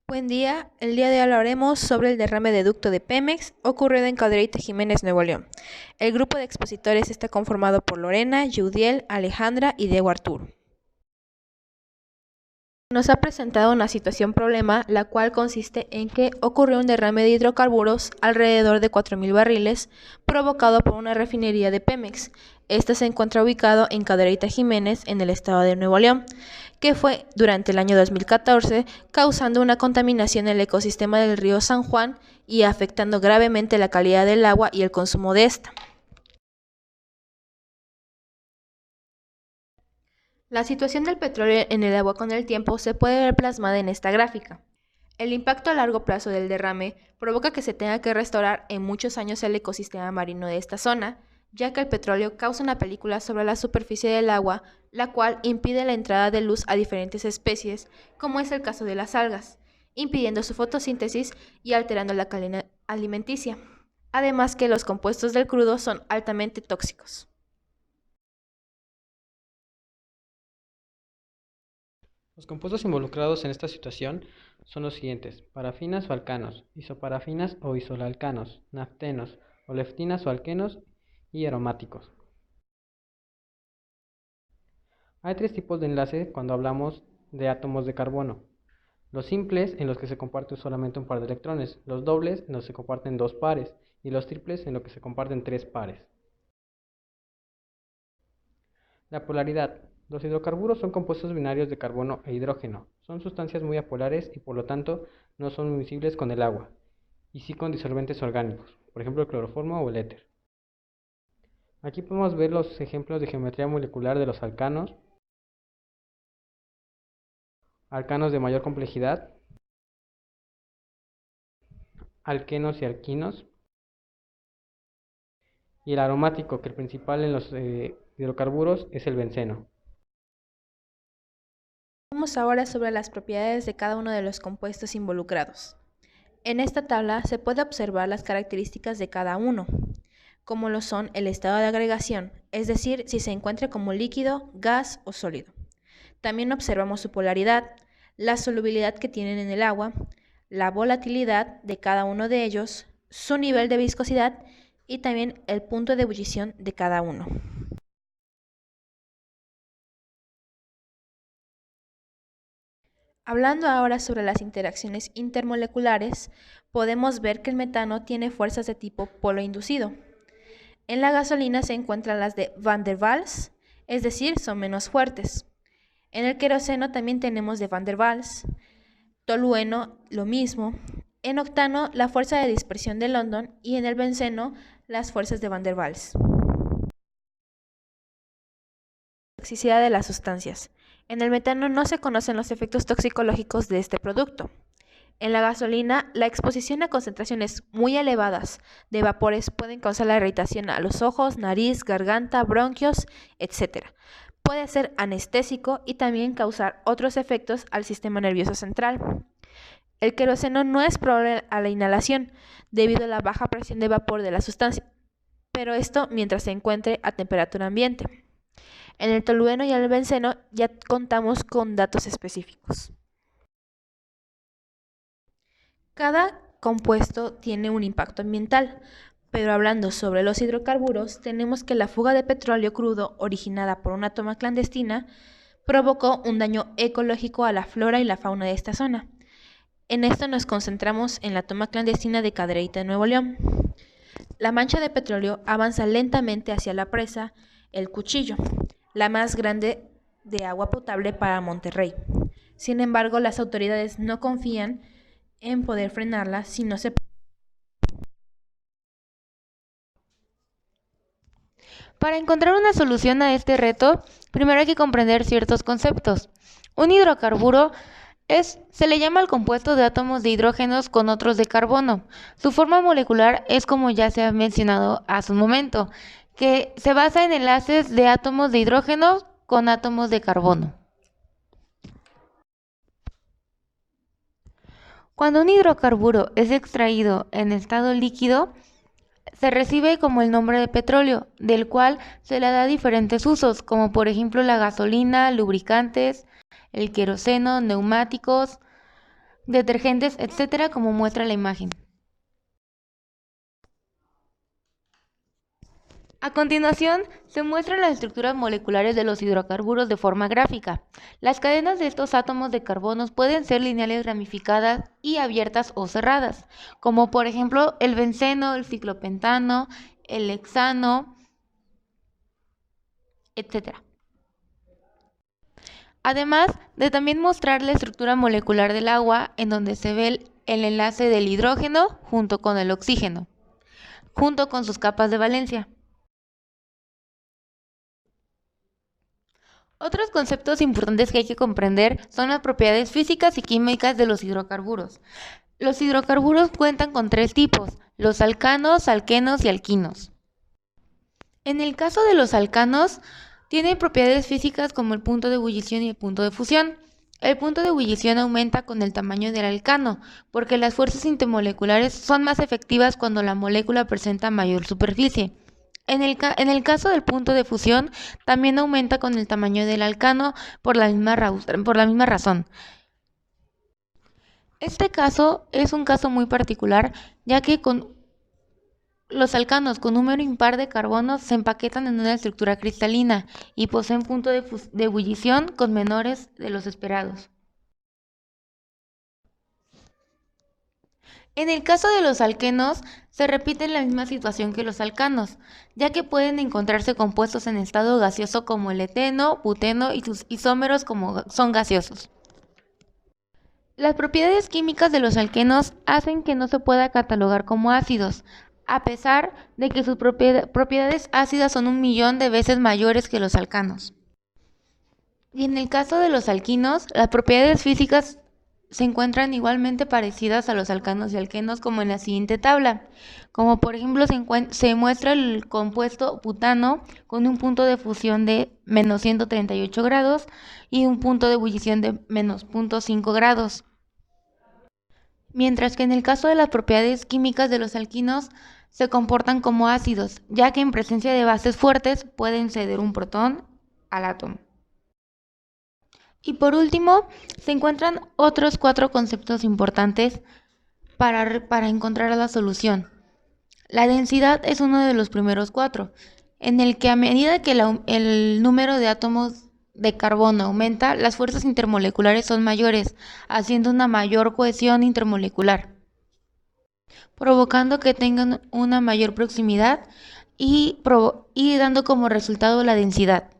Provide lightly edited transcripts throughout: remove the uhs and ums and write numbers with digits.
Buen día, el día de hoy hablaremos sobre el derrame de ducto de Pemex ocurrido en Cadereyta Jiménez, Nuevo León. El grupo de expositores está conformado por Lorena, Yudiel, Alejandra y Diego Arturo. Nos ha presentado una situación problema, la cual consiste en que ocurrió un derrame de hidrocarburos alrededor de 4.000 barriles provocado por una refinería de Pemex. Esta se encuentra ubicado en Cadereyta Jiménez, en el estado de Nuevo León, que fue durante el año 2014, causando una contaminación en el ecosistema del río San Juan y afectando gravemente la calidad del agua y el consumo de esta. La situación del petróleo en el agua con el tiempo se puede ver plasmada en esta gráfica. El impacto a largo plazo del derrame provoca que se tenga que restaurar en muchos años el ecosistema marino de esta zona, ya que el petróleo causa una película sobre la superficie del agua, la cual impide la entrada de luz a diferentes especies, como es el caso de las algas, impidiendo su fotosíntesis y alterando la calidad alimenticia. Además que los compuestos del crudo son altamente tóxicos. Los compuestos involucrados en esta situación son los siguientes: parafinas o alcanos, isoparafinas o isolalcanos, naftenos, oleftinas o alquenos y aromáticos. Hay tres tipos de enlace cuando hablamos de átomos de carbono: los simples, en los que se comparte solamente un par de electrones; los dobles, en los que se comparten dos pares; y los triples, en los que se comparten tres pares. La polaridad. Los hidrocarburos son compuestos binarios de carbono e hidrógeno. Son sustancias muy apolares y por lo tanto no son miscibles con el agua, y sí con disolventes orgánicos, por ejemplo el cloroformo o el éter. Aquí podemos ver los ejemplos de geometría molecular de los alcanos, alcanos de mayor complejidad, alquenos y alquinos, y el aromático, que el principal en los hidrocarburos es el benceno. Vamos ahora sobre las propiedades de cada uno de los compuestos involucrados. En esta tabla se puede observar las características de cada uno, como lo son el estado de agregación, es decir, si se encuentra como líquido, gas o sólido. También observamos su polaridad, la solubilidad que tienen en el agua, la volatilidad de cada uno de ellos, su nivel de viscosidad y también el punto de ebullición de cada uno. Hablando ahora sobre las interacciones intermoleculares, podemos ver que el metano tiene fuerzas de tipo polo inducido. En la gasolina se encuentran las de Van der Waals, es decir, son menos fuertes. En el queroseno también tenemos de Van der Waals, tolueno lo mismo, en octano la fuerza de dispersión de London y en el benceno las fuerzas de Van der Waals. Toxicidad de las sustancias. En el metano no se conocen los efectos toxicológicos de este producto. En la gasolina, la exposición a concentraciones muy elevadas de vapores pueden causar la irritación a los ojos, nariz, garganta, bronquios, etc. Puede ser anestésico y también causar otros efectos al sistema nervioso central. El queroseno no es probable a la inhalación debido a la baja presión de vapor de la sustancia, pero esto mientras se encuentre a temperatura ambiente. En el tolueno y el benceno ya contamos con datos específicos. Cada compuesto tiene un impacto ambiental, pero hablando sobre los hidrocarburos, tenemos que la fuga de petróleo crudo originada por una toma clandestina provocó un daño ecológico a la flora y la fauna de esta zona. En esto nos concentramos en la toma clandestina de Cadereyta, Nuevo León. La mancha de petróleo avanza lentamente hacia la presa El Cuchillo, la más grande de agua potable para Monterrey. Sin embargo, las autoridades no confían en poder frenarla si no se... Para encontrar una solución a este reto, primero hay que comprender ciertos conceptos. Un hidrocarburo se le llama al compuesto de átomos de hidrógenos con otros de carbono. Su forma molecular es como ya se ha mencionado hace un momento, que se basa en enlaces de átomos de hidrógeno con átomos de carbono. Cuando un hidrocarburo es extraído en estado líquido, se recibe como el nombre de petróleo, del cual se le da diferentes usos, como por ejemplo la gasolina, lubricantes, el queroseno, neumáticos, detergentes, etcétera, como muestra la imagen. A continuación, se muestran las estructuras moleculares de los hidrocarburos de forma gráfica. Las cadenas de estos átomos de carbono pueden ser lineales, ramificadas y abiertas o cerradas, como por ejemplo el benceno, el ciclopentano, el hexano, etc. Además de también mostrar la estructura molecular del agua, en donde se ve el enlace del hidrógeno junto con el oxígeno, junto con sus capas de valencia. Otros conceptos importantes que hay que comprender son las propiedades físicas y químicas de los hidrocarburos. Los hidrocarburos cuentan con 3 tipos: los alcanos, alquenos y alquinos. En el caso de los alcanos, tienen propiedades físicas como el punto de ebullición y el punto de fusión. El punto de ebullición aumenta con el tamaño del alcano, porque las fuerzas intermoleculares son más efectivas cuando la molécula presenta mayor superficie. En el caso del punto de fusión, también aumenta con el tamaño del alcano por la misma razón. Este caso es un caso muy particular, ya que los alcanos con número impar de carbonos se empaquetan en una estructura cristalina y poseen punto de ebullición con menores de los esperados. En el caso de los alquenos, se repite la misma situación que los alcanos, ya que pueden encontrarse compuestos en estado gaseoso como el eteno, buteno y sus isómeros son gaseosos. Las propiedades químicas de los alquenos hacen que no se pueda catalogar como ácidos, a pesar de que sus propiedades ácidas son 1.000.000 de veces mayores que los alcanos. Y en el caso de los alquinos, las propiedades físicas se encuentran igualmente parecidas a los alcanos y alquenos como en la siguiente tabla, como por ejemplo se muestra el compuesto butano con un punto de fusión de menos 138 grados y un punto de ebullición de menos 0.5 grados. Mientras que en el caso de las propiedades químicas de los alquinos se comportan como ácidos, ya que en presencia de bases fuertes pueden ceder un protón al átomo. Y por último, se encuentran otros 4 conceptos importantes para encontrar la solución. La densidad es uno de los primeros 4, en el que a medida que el número de átomos de carbono aumenta, las fuerzas intermoleculares son mayores, haciendo una mayor cohesión intermolecular, provocando que tengan una mayor proximidad y dando como resultado la densidad.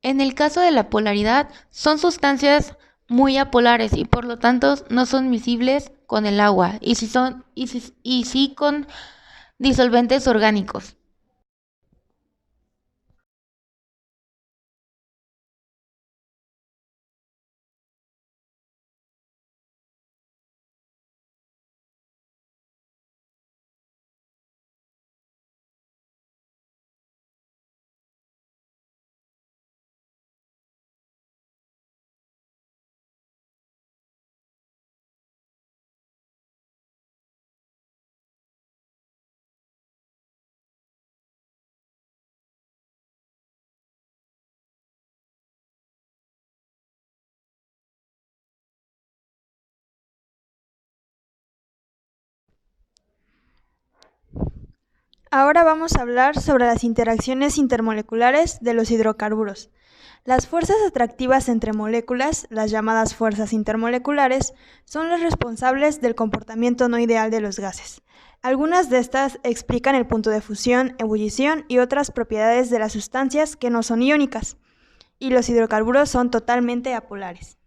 En el caso de la polaridad, son sustancias muy apolares y por lo tanto no son miscibles con el agua y sí con disolventes orgánicos. Ahora vamos a hablar sobre las interacciones intermoleculares de los hidrocarburos. Las fuerzas atractivas entre moléculas, las llamadas fuerzas intermoleculares, son las responsables del comportamiento no ideal de los gases. Algunas de estas explican el punto de fusión, ebullición y otras propiedades de las sustancias que no son iónicas, y los hidrocarburos son totalmente apolares.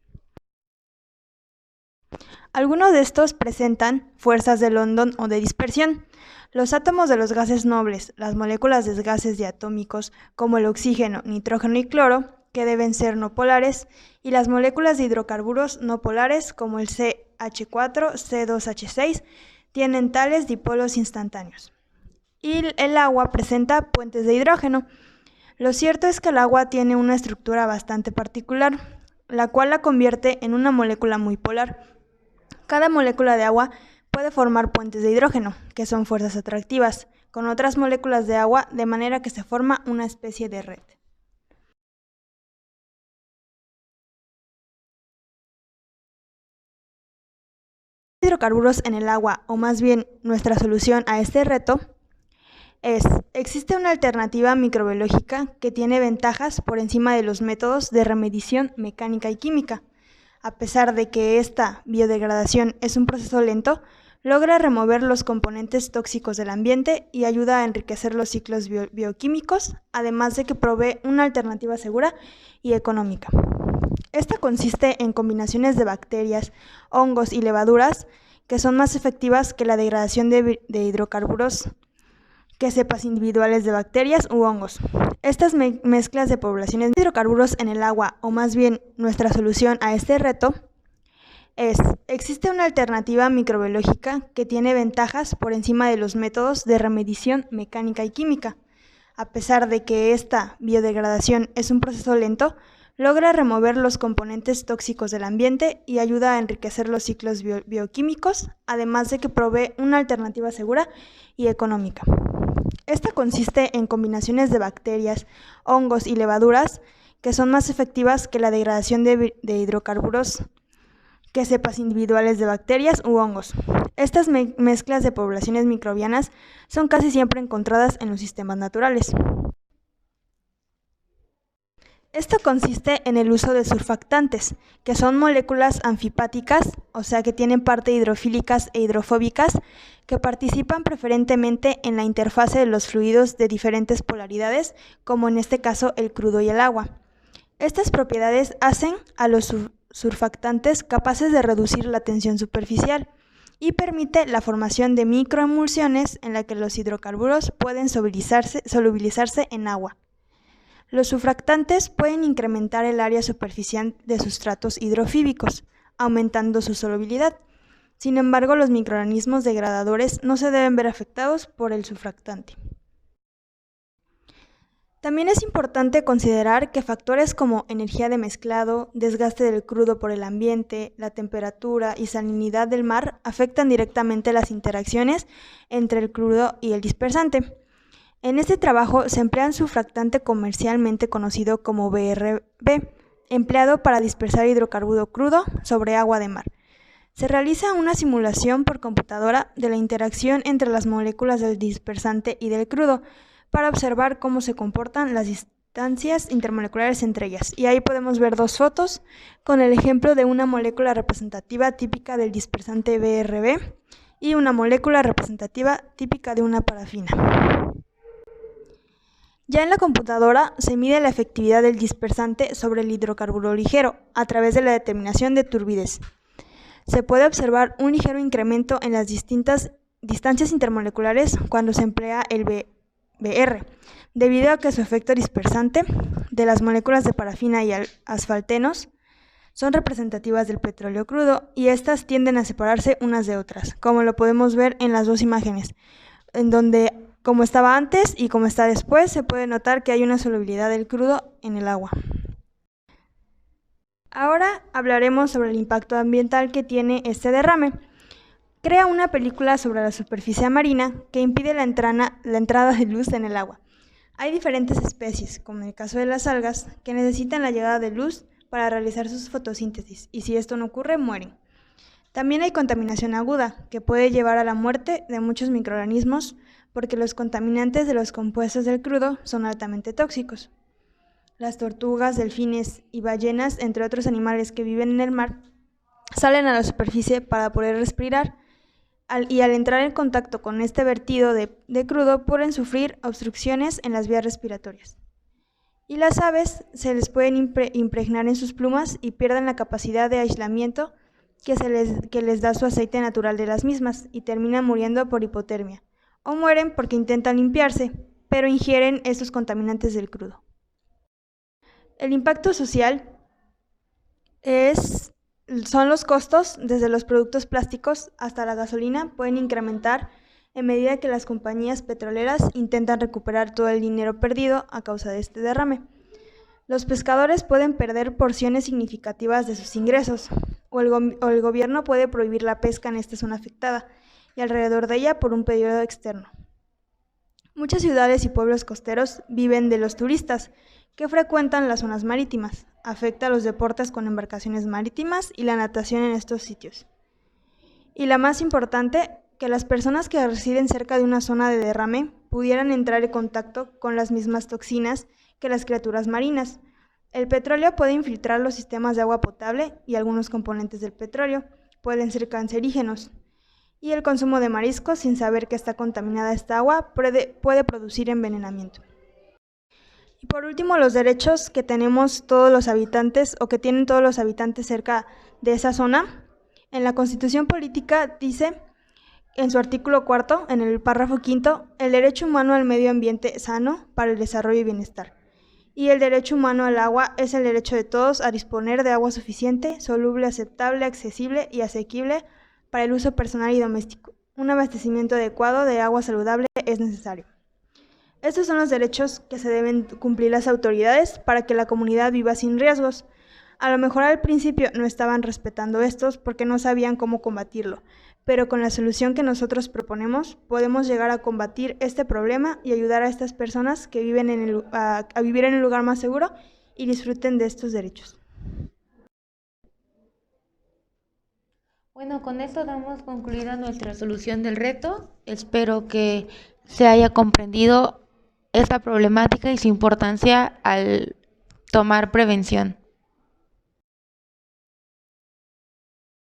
Algunos de estos presentan fuerzas de London o de dispersión. Los átomos de los gases nobles, las moléculas de gases diatómicos como el oxígeno, nitrógeno y cloro, que deben ser no polares, y las moléculas de hidrocarburos no polares como el CH4, C2H6, tienen tales dipolos instantáneos. Y el agua presenta puentes de hidrógeno. Lo cierto es que el agua tiene una estructura bastante particular, la cual la convierte en una molécula muy polar. Cada molécula de agua puede formar puentes de hidrógeno, que son fuerzas atractivas, con otras moléculas de agua, de manera que se forma una especie de red. hidrocarburos en el agua, o más bien nuestra solución a este reto, existe una alternativa microbiológica que tiene ventajas por encima de los métodos de remediación mecánica y química. A pesar de que esta biodegradación es un proceso lento, logra remover los componentes tóxicos del ambiente y ayuda a enriquecer los ciclos bioquímicos, además de que provee una alternativa segura y económica. Esta consiste en combinaciones de bacterias, hongos y levaduras que son más efectivas que la degradación de hidrocarburos que cepas individuales de bacterias u hongos. Estas mezclas de poblaciones de hidrocarburos en el agua, o más bien nuestra solución a este reto, existe una alternativa microbiológica que tiene ventajas por encima de los métodos de remediación mecánica y química. A pesar de que esta biodegradación es un proceso lento, logra remover los componentes tóxicos del ambiente y ayuda a enriquecer los ciclos bioquímicos, además de que provee una alternativa segura y económica. Esta consiste en combinaciones de bacterias, hongos y levaduras que son más efectivas que la degradación de hidrocarburos que cepas individuales de bacterias u hongos. Estas mezclas de poblaciones microbianas son casi siempre encontradas en los sistemas naturales. Esto consiste en el uso de surfactantes, que son moléculas anfipáticas, o sea que tienen parte hidrofílicas e hidrofóbicas, que participan preferentemente en la interfase de los fluidos de diferentes polaridades, como en este caso el crudo y el agua. Estas propiedades hacen a los surfactantes capaces de reducir la tensión superficial y permite la formación de microemulsiones en la que los hidrocarburos pueden solubilizarse en agua. Los surfactantes pueden incrementar el área superficial de sustratos hidrofíbicos, aumentando su solubilidad. Sin embargo, los microorganismos degradadores no se deben ver afectados por el surfactante. También es importante considerar que factores como energía de mezclado, desgaste del crudo por el ambiente, la temperatura y salinidad del mar afectan directamente las interacciones entre el crudo y el dispersante. En este trabajo se emplea un surfactante comercialmente conocido como BRB, empleado para dispersar hidrocarburo crudo sobre agua de mar. Se realiza una simulación por computadora de la interacción entre las moléculas del dispersante y del crudo para observar cómo se comportan las distancias intermoleculares entre ellas. Y ahí podemos ver dos fotos con el ejemplo de una molécula representativa típica del dispersante BRB y una molécula representativa típica de una parafina. Ya en la computadora se mide la efectividad del dispersante sobre el hidrocarburo ligero a través de la determinación de turbidez. Se puede observar un ligero incremento en las distintas distancias intermoleculares cuando se emplea el BR, debido a que su efecto dispersante de las moléculas de parafina y asfaltenos son representativas del petróleo crudo y estas tienden a separarse unas de otras, como lo podemos ver en las dos imágenes, en donde como estaba antes y como está después, se puede notar que hay una solubilidad del crudo en el agua. Ahora hablaremos sobre el impacto ambiental que tiene este derrame. Crea una película sobre la superficie marina que impide la entrada de luz en el agua. Hay diferentes especies, como en el caso de las algas, que necesitan la llegada de luz para realizar sus fotosíntesis, y si esto no ocurre, mueren. También hay contaminación aguda, que puede llevar a la muerte de muchos microorganismos, porque los contaminantes de los compuestos del crudo son altamente tóxicos. Las tortugas, delfines y ballenas, entre otros animales que viven en el mar, salen a la superficie para poder respirar y al entrar en contacto con este vertido de crudo pueden sufrir obstrucciones en las vías respiratorias. Y las aves se les pueden impregnar en sus plumas y pierden la capacidad de aislamiento que les da su aceite natural de las mismas y terminan muriendo por hipotermia. O mueren porque intentan limpiarse, pero ingieren estos contaminantes del crudo. El impacto social son los costos, desde los productos plásticos hasta la gasolina, pueden incrementar en medida que las compañías petroleras intentan recuperar todo el dinero perdido a causa de este derrame. Los pescadores pueden perder porciones significativas de sus ingresos, o el gobierno puede prohibir la pesca en esta zona afectada y alrededor de ella por un periodo externo. Muchas ciudades y pueblos costeros viven de los turistas que frecuentan las zonas marítimas. Afecta a los deportes con embarcaciones marítimas y la natación en estos sitios. Y la más importante, que las personas que residen cerca de una zona de derrame pudieran entrar en contacto con las mismas toxinas que las criaturas marinas. El petróleo puede infiltrar los sistemas de agua potable y algunos componentes del petróleo pueden ser cancerígenos. Y el consumo de mariscos sin saber que está contaminada esta agua puede producir envenenamiento. Y por último, los derechos que tenemos todos los habitantes o que tienen todos los habitantes cerca de esa zona. En la Constitución Política dice, en su artículo 4, en el párrafo 5, el derecho humano al medio ambiente sano para el desarrollo y bienestar. Y el derecho humano al agua es el derecho de todos a disponer de agua suficiente, soluble, aceptable, accesible y asequible para el uso personal y doméstico. Un abastecimiento adecuado de agua saludable es necesario. Estos son los derechos que se deben cumplir las autoridades para que la comunidad viva sin riesgos. A lo mejor al principio no estaban respetando estos porque no sabían cómo combatirlo, pero con la solución que nosotros proponemos podemos llegar a combatir este problema y ayudar a estas personas que viven a vivir en un lugar más seguro y disfruten de estos derechos. Bueno, con esto damos concluida nuestra solución del reto. Espero que se haya comprendido esta problemática y su importancia al tomar prevención.